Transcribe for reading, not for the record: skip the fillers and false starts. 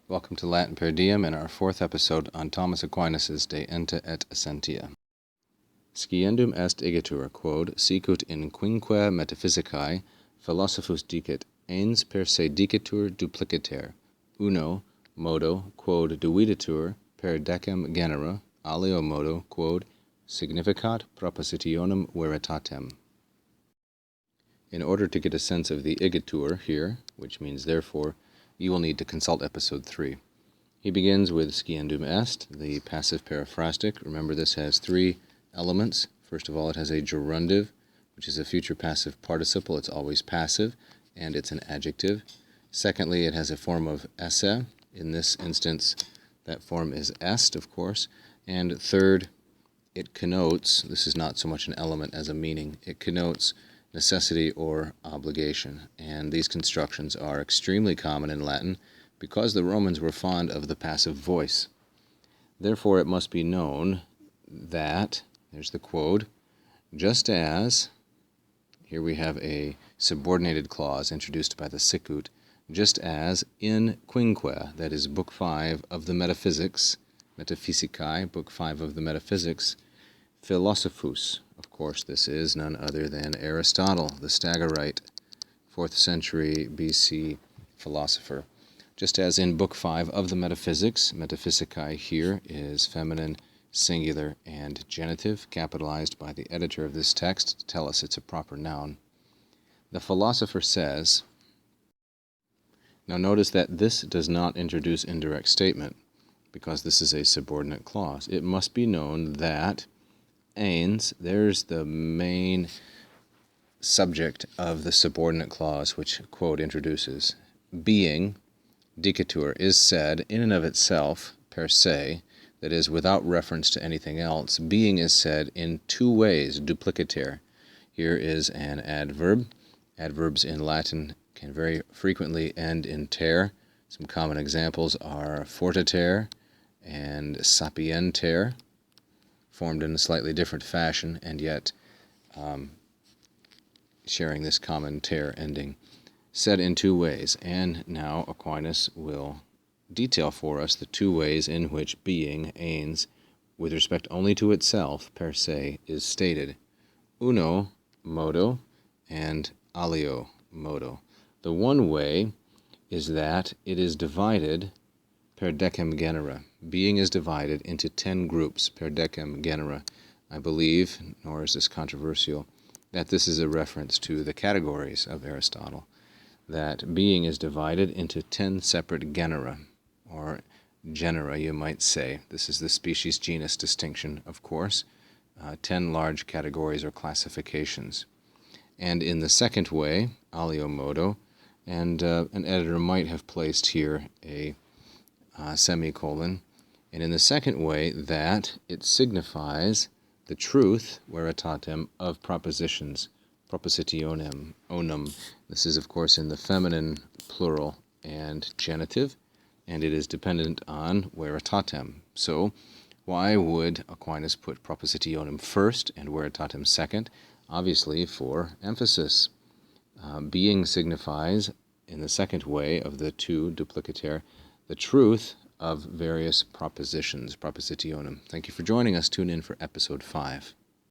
Welcome to LatinPerDiem and our fourth episode on Thomas Aquinas' De Ente et Essentia. Sciendum est igitur, quod sicut in quinque metaphysicae philosophus dicit, ens per se dicitur dupliciter, uno modo quod duiditur per decem genera, alio modo quod significat propositionem veritatem. In order to get a sense of the igitur here, which means therefore, you will need to consult episode 3. He begins with sciendum est, the passive periphrastic. Remember, this has three elements. First of all, it has a gerundive, which is a future passive participle. It's always passive, and it's an adjective. Secondly, it has a form of esse. In this instance, that form is est, of course. And third, it connotes, this is not so much an element as a meaning, it connotes necessity or obligation, and these constructions are extremely common in Latin because the Romans were fond of the passive voice. Therefore, it must be known that, there's the quote, just as, here we have a subordinated clause introduced by the sicut, just as in quinque, that is Book 5 of the Metaphysics, Metaphysicae, Book 5 of the Metaphysics, Philosophus, of course, this is none other than Aristotle, the Stagirite, 4th century BC philosopher. Just as in Book 5 of the Metaphysics, Metaphysicae here is feminine, singular, and genitive, capitalized by the editor of this text to tell us it's a proper noun. The philosopher says, now notice that this does not introduce indirect statement, because this is a subordinate clause. It must be known that ens, there's the main subject of the subordinate clause which quote introduces. Being, dicitur, is said in and of itself, per se, that is, without reference to anything else. Being is said in two ways, dupliciter. Here is an adverb. Adverbs in Latin can very frequently end in ter. Some common examples are fortiter and sapienter, formed in a slightly different fashion, and yet sharing this common ter ending, said in two ways. And now Aquinas will detail for us the two ways in which being, ens, with respect only to itself, per se, is stated. Uno modo and alio modo. The one way is that it is divided per decem genera. Being is divided into 10 groups per decem genera. I believe, nor is this controversial, that this is a reference to the categories of Aristotle, that being is divided into 10 separate genera, or genera, you might say. This is the species-genus distinction, of course. 10 large categories or classifications. And in the second way, alio modo, and an editor might have placed here a semicolon, and in the second way, that it signifies the truth, veritatem, of propositions, propositionem, onum. This is, of course, in the feminine plural and genitive, and it is dependent on veritatem. So, why would Aquinas put propositionem first and veritatem second? Obviously, for emphasis. Being signifies, in the second way of the two dupliciter, the truth of various propositions, propositionem. Thank you for joining us. Tune in for episode 5.